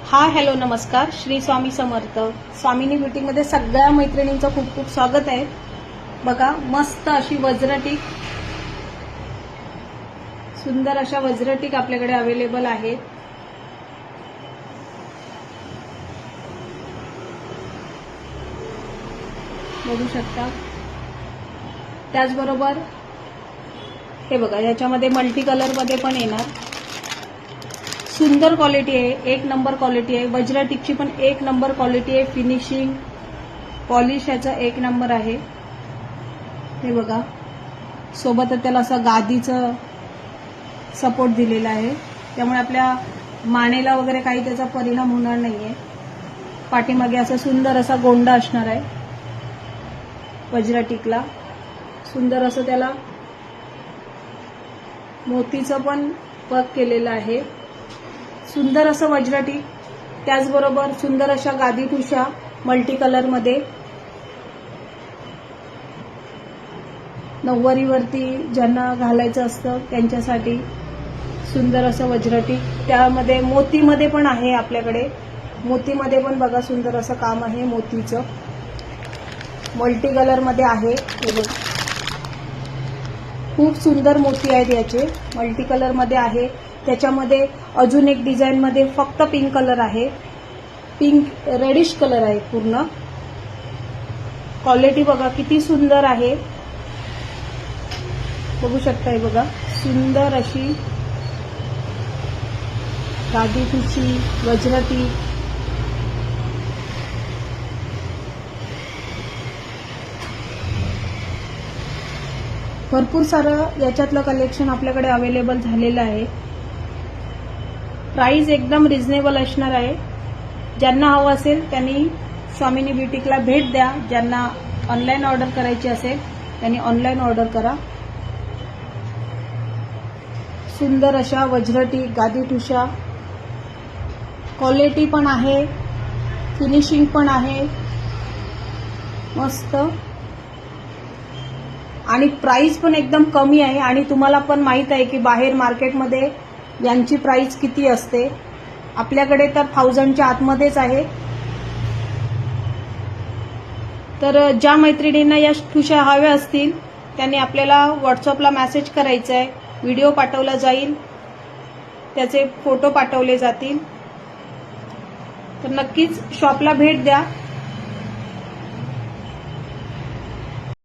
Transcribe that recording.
Hello नमस्कार. श्री स्वामी समर्थ. स्वामिनी ब्युटीमध्ये सगळ्या मैत्रिणींचं खूप खूप स्वागत आहे. बघा, मस्त अशी वज्रटीक, सुंदर अशा वज्रटीक आपल्याकडे अवेलेबल आहेत. बघू शकता. त्याचबरोबर हे बघा, याच्यामध्ये मल्टी कलर मध्ये पण येणार. सुंदर क्वालिटी आहे, एक नंबर क्वालिटी आहे. वज्रटीकची पण एक नंबर क्वालिटी आहे. फिनिशिंग, पॉलिश याचा एक नंबर आहे. हे बघा, सोबतच त्याला असं गादीचं सपोर्ट दिलेला आहे, त्यामुळे आपल्या मानेला वगैरे काही त्याचा परिणाम होणार नाहीये. पाठीमागे असं सुंदर असा गोंडा असणार आहे वज्रटीकला. सुंदर असं त्याला मोतीचं पण वर्क केलेलं आहे. सुंदर असं वज्रटीक, त्याचबरोबर सुंदर अशा गादी ठुशा मल्टी कलर मध्ये. नऊवारीवरती ज्यांना घालायचं असतं त्यांच्यासाठी सुंदर असं वज्रटीक. त्यामध्ये मोतीमध्ये पण आहे आपल्याकडे. मोतीमध्ये पण बघा सुंदर असं काम आहे मोतीचं. मल्टी कलर मध्ये आहे. खूप सुंदर मोती आहेत याचे. मल्टी कलर मध्ये आहे. त्याच्यामध्ये अजून एक डिझाईन मध्ये फक्त पिंक कलर आहे. पिंक रेडिश कलर आहे पूर्ण. क्वालिटी बघा किती सुंदर आहे. बघू शकताय. बघा, सुंदर अशी गादी ठुशी वज्रटीक. भरपूर सारं याच्यातलं कलेक्शन आपल्याकडे अवेलेबल झालेलं आहे. प्राइस एकदम रिझनेबल असणार आहे. ज्यांना हवं असेल त्यांनी स्वामिनी ब्युटीकला भेट द्या. ज्यांना ऑनलाईन ऑर्डर करायची असेल त्यांनी ऑनलाईन ऑर्डर करा. सुंदर अशा वज्रटीक गादी ठुशा, क्वालिटी पण आहे, फिनिशिंग पण आहे मस्त. आणि प्राइस पण एकदम कमी आहे. आणि तुम्हाला पण माहित आहे की बाहेर मार्केटमध्ये यांची प्राइस किती असते. आपल्याकडे तर 1000च्या आतमध्येच आहे. तर ज्या मैत्रिणींना या ठुशा हव्या असतील त्यांनी आपल्याला व्हॉट्सअपला मेसेज करायचा आहे. व्हिडिओ पाठवला जाईल, त्याचे फोटो पाठवले जातील. तर नक्कीच शॉपला भेट द्या.